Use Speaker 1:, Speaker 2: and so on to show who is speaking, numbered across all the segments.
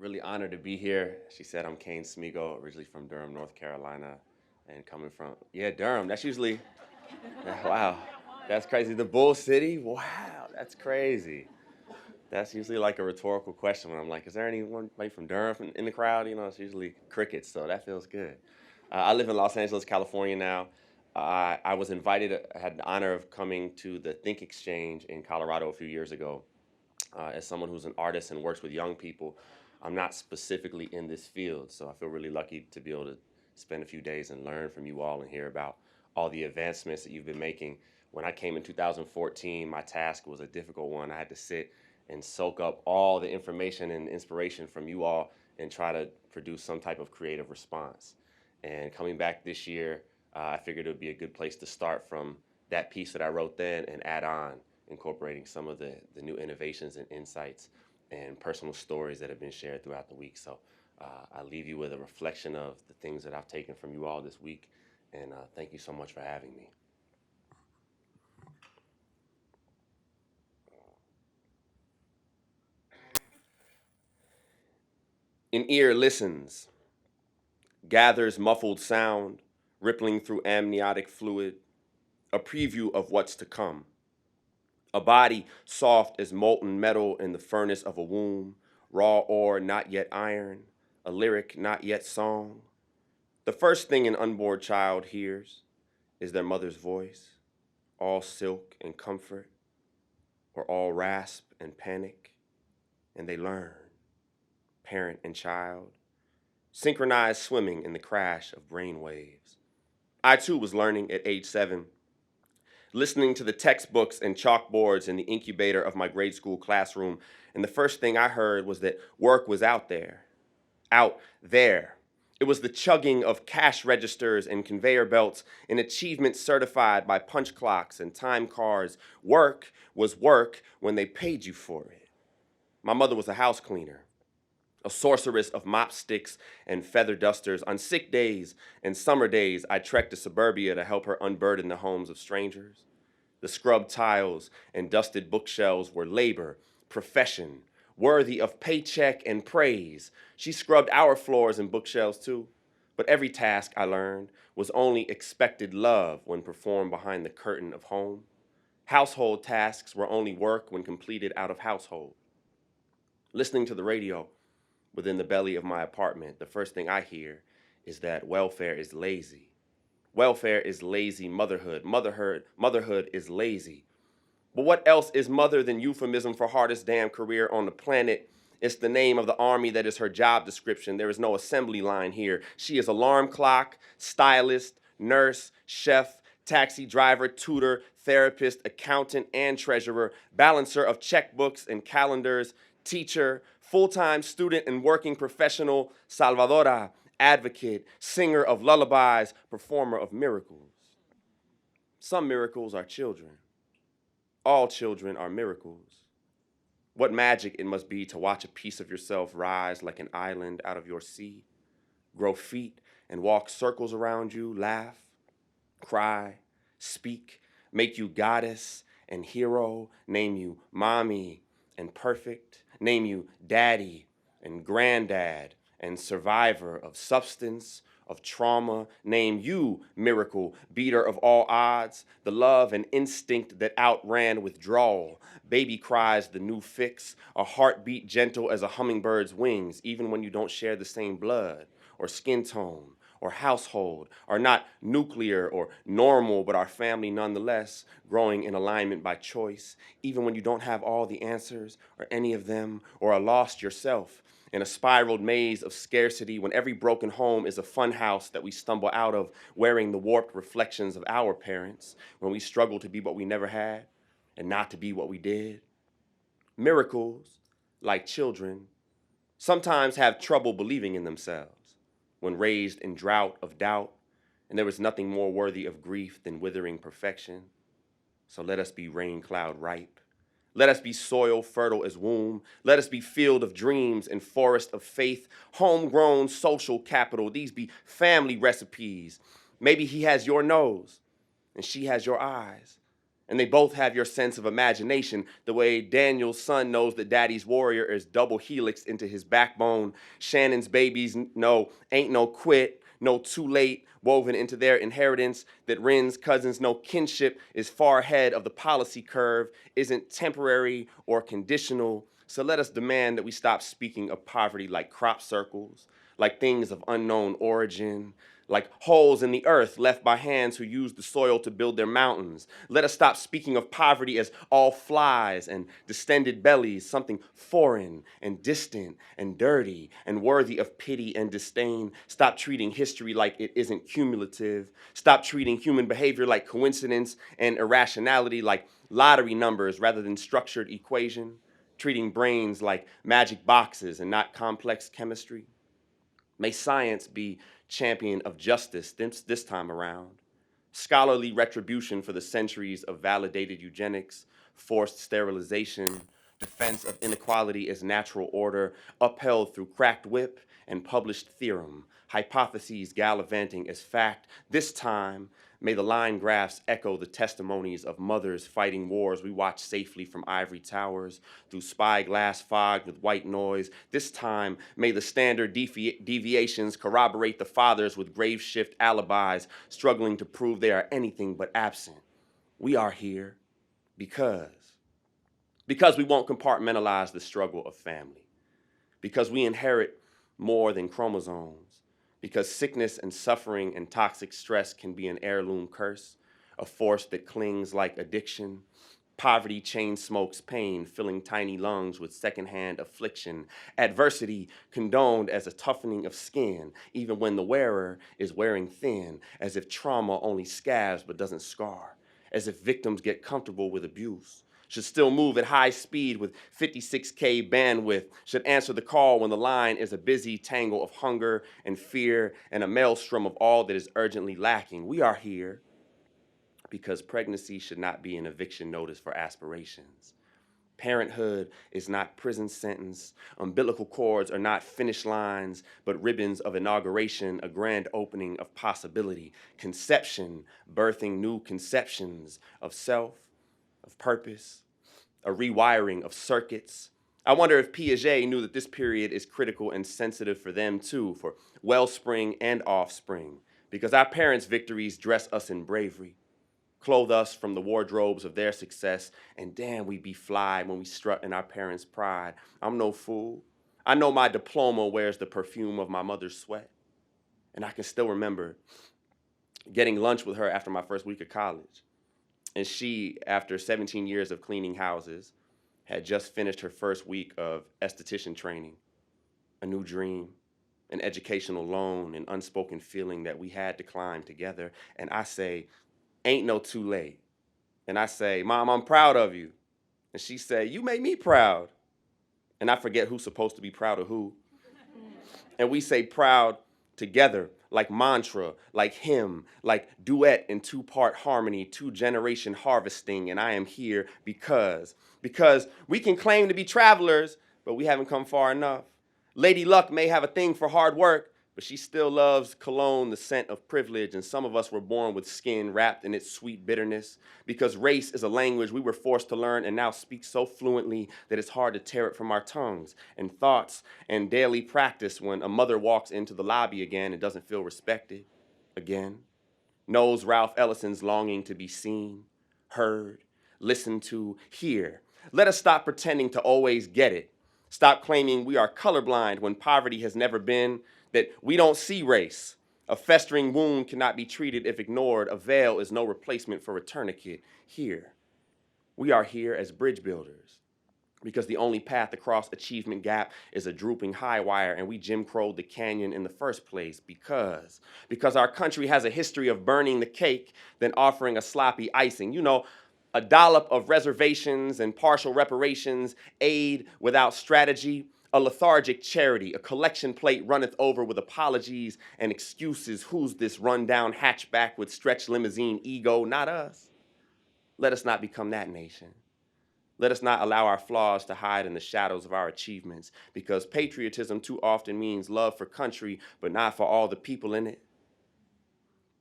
Speaker 1: really honored to be here. She said I'm Kane Smego, originally from Durham, North Carolina, and coming from, yeah, Durham. That's usually, wow, that's crazy. The Bull City? Wow, that's crazy. That's usually like a rhetorical question when I'm like, is there anyone like from Durham in the crowd? You know, it's usually crickets, so that feels good. I live in Los Angeles, California now. I was invited, I had the honor of coming to the Think Exchange in Colorado a few years ago. As someone who's an artist and works with young people, I'm not specifically in this field, so I feel really lucky to be able to spend a few days and learn from you all and hear about all the advancements that you've been making. When I came in 2014, my task was a difficult one. I had to sit and soak up all the information and inspiration from you all and try to produce some type of creative response. And coming back this year, I figured it would be a good place to start from that piece that I wrote then and add on, incorporating some of the new innovations and insights and personal stories that have been shared throughout the week. So I leave you with a reflection of the things that I've taken from you all this week. And thank you so much for having me. An ear listens, gathers muffled sound, rippling through amniotic fluid, a preview of what's to come. A body soft as molten metal in the furnace of a womb, raw ore not yet iron, a lyric not yet song. The first thing an unborn child hears is their mother's voice, all silk and comfort, or all rasp and panic, and they learn, parent and child, synchronized swimming in the crash of brain waves. I too was learning at age 7, listening to the textbooks and chalkboards in the incubator of my grade school classroom, and the first thing I heard was that work was out there. Out there. It was the chugging of cash registers and conveyor belts and achievements certified by punch clocks and time cards. Work was work when they paid you for it. My mother was a house cleaner, a sorceress of mop sticks and feather dusters. On sick days and summer days, I trekked to suburbia to help her unburden the homes of strangers. The scrubbed tiles and dusted bookshelves were labor, profession, worthy of paycheck and praise. She scrubbed our floors and bookshelves too. But every task, I learned, was only expected love when performed behind the curtain of home. Household tasks were only work when completed out of household. Listening to the radio within the belly of my apartment, the first thing I hear is that welfare is lazy. Welfare is lazy motherhood. Motherhood is lazy. But what else is mother than euphemism for hardest damn career on the planet? It's the name of the army that is her job description. There is no assembly line here. She is alarm clock, stylist, nurse, chef, taxi driver, tutor, therapist, accountant, and treasurer, balancer of checkbooks and calendars, teacher, full-time student and working professional, salvadora, advocate, singer of lullabies, performer of miracles. Some miracles are children. All children are miracles. What magic it must be to watch a piece of yourself rise like an island out of your sea, grow feet and walk circles around you, laugh, cry, speak, make you goddess and hero, name you mommy and perfect, name you daddy and granddad and survivor of substance, of trauma, name you miracle, beater of all odds, the love and instinct that outran withdrawal, baby cries the new fix, a heartbeat gentle as a hummingbird's wings, even when you don't share the same blood or skin tone or household, are not nuclear or normal, but are family nonetheless, growing in alignment by choice, even when you don't have all the answers or any of them, or are lost yourself in a spiraled maze of scarcity, when every broken home is a fun house that we stumble out of, wearing the warped reflections of our parents, when we struggle to be what we never had and not to be what we did. Miracles, like children, sometimes have trouble believing in themselves when raised in drought of doubt, and there is nothing more worthy of grief than withering perfection. So let us be rain cloud ripe. Let us be soil fertile as womb. Let us be field of dreams and forest of faith, homegrown social capital. These be family recipes. Maybe he has your nose and she has your eyes. And they both have your sense of imagination, the way Daniel's son knows that daddy's warrior is double helix into his backbone. Shannon's babies know ain't no quit, no too late, woven into their inheritance, that Ren's cousins know kinship is far ahead of the policy curve, isn't temporary or conditional. So let us demand that we stop speaking of poverty like crop circles, like things of unknown origin, like holes in the earth left by hands who used the soil to build their mountains. Let us stop speaking of poverty as all flies and distended bellies, something foreign and distant and dirty and worthy of pity and disdain. Stop treating history like it isn't cumulative. Stop treating human behavior like coincidence and irrationality like lottery numbers rather than structured equation. Treating brains like magic boxes and not complex chemistry. May science be champion of justice this time around. Scholarly retribution for the centuries of validated eugenics, forced sterilization, defense of inequality as natural order, upheld through cracked whip and published theorem, hypotheses gallivanting as fact. This time, may the line graphs echo the testimonies of mothers fighting wars we watch safely from ivory towers, through spyglass fogged with white noise. This time, may the standard deviations corroborate the fathers with grave shift alibis, struggling to prove they are anything but absent. We are here because we won't compartmentalize the struggle of family, because we inherit more than chromosomes, because sickness and suffering and toxic stress can be an heirloom curse, a force that clings like addiction. Poverty chain smokes pain, filling tiny lungs with secondhand affliction. Adversity condoned as a toughening of skin, even when the wearer is wearing thin, as if trauma only scabs but doesn't scar, as if victims get comfortable with abuse. Should still move at high speed with 56K bandwidth, should answer the call when the line is a busy tangle of hunger and fear and a maelstrom of all that is urgently lacking. We are here because pregnancy should not be an eviction notice for aspirations. Parenthood is not prison sentence. Umbilical cords are not finish lines, but ribbons of inauguration, a grand opening of possibility. Conception, birthing new conceptions of self, of purpose, a rewiring of circuits. I wonder if Piaget knew that this period is critical and sensitive for them too, for wellspring and offspring, because our parents' victories dress us in bravery, clothe us from the wardrobes of their success, and damn, we be fly when we strut in our parents' pride. I'm no fool. I know my diploma wears the perfume of my mother's sweat, and I can still remember getting lunch with her after my first week of college. And she, after 17 years of cleaning houses, had just finished her first week of esthetician training, a new dream, an educational loan, an unspoken feeling that we had to climb together. And I say, ain't no too late. And I say, Mom, I'm proud of you. And she said, you made me proud. And I forget who's supposed to be proud of who. And we say proud together, like mantra, like hymn, like duet in two-part harmony, two-generation harvesting. And I am here because we can claim to be travelers, but we haven't come far enough. Lady Luck may have a thing for hard work, but she still loves cologne, the scent of privilege, and some of us were born with skin wrapped in its sweet bitterness, because race is a language we were forced to learn and now speak so fluently that it's hard to tear it from our tongues and thoughts and daily practice when a mother walks into the lobby again and doesn't feel respected again, knows Ralph Ellison's longing to be seen, heard, listened to, hear. Let us stop pretending to always get it. Stop claiming we are colorblind when poverty has never been, that we don't see race. A festering wound cannot be treated if ignored. A veil is no replacement for a tourniquet. Here, we are here as bridge builders, because the only path across achievement gap is a drooping high wire, and we Jim Crowed the canyon in the first place because our country has a history of burning the cake, then offering a sloppy icing. You know, a dollop of reservations and partial reparations, aid without strategy, a lethargic charity, a collection plate runneth over with apologies and excuses. Who's this rundown hatchback with stretched limousine ego? Not us. Let us not become that nation. Let us not allow our flaws to hide in the shadows of our achievements, because patriotism too often means love for country, but not for all the people in it.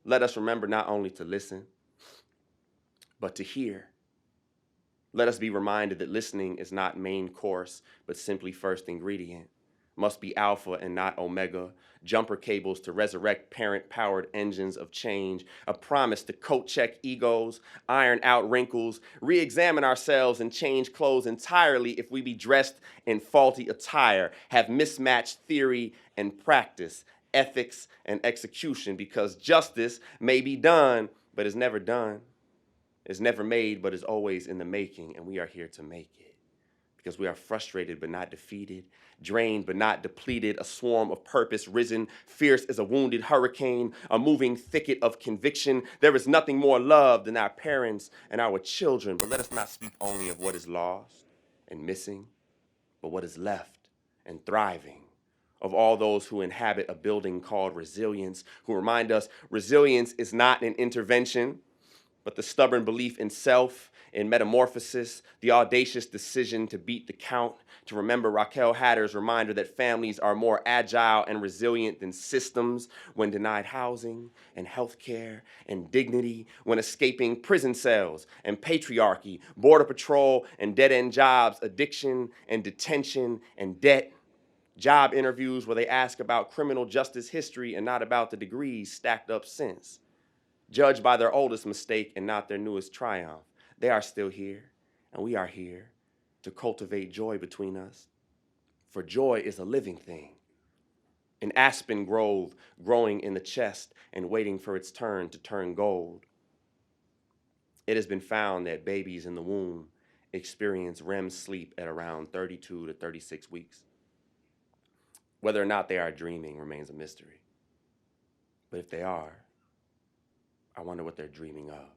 Speaker 1: Let us remember not only to listen, but to hear. Let us be reminded that listening is not main course, but simply first ingredient. Must be alpha and not omega. Jumper cables to resurrect parent-powered engines of change. A promise to coat-check egos, iron out wrinkles, re-examine ourselves and change clothes entirely if we be dressed in faulty attire, have mismatched theory and practice, ethics and execution, because justice may be done, but is never done. Is never made, but is always in the making, and we are here to make it. Because we are frustrated but not defeated, drained but not depleted, a swarm of purpose risen, fierce as a wounded hurricane, a moving thicket of conviction. There is nothing more loved than our parents and our children, but let us not speak only of what is lost and missing, but what is left and thriving. Of all those who inhabit a building called resilience, who remind us resilience is not an intervention, but the stubborn belief in self, in metamorphosis, the audacious decision to beat the count, to remember Raquel Hatter's reminder that families are more agile and resilient than systems when denied housing and health care and dignity, when escaping prison cells and patriarchy, border patrol and dead-end jobs, addiction and detention and debt, job interviews where they ask about criminal justice history and not about the degrees stacked up since. Judged by their oldest mistake and not their newest triumph. They are still here, and we are here to cultivate joy between us. For joy is a living thing, an aspen grove growing in the chest and waiting for its turn to turn gold. It has been found that babies in the womb experience REM sleep at around 32 to 36 weeks. Whether or not they are dreaming remains a mystery. But if they are, I wonder what they're dreaming of.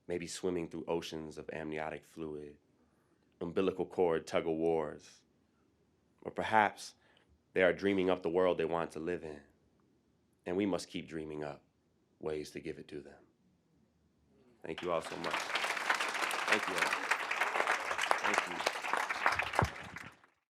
Speaker 1: Maybe swimming through oceans of amniotic fluid, umbilical cord tug-of-wars, or perhaps they are dreaming up the world they want to live in, and we must keep dreaming up ways to give it to them. Thank you all so much. Thank you all. Thank you.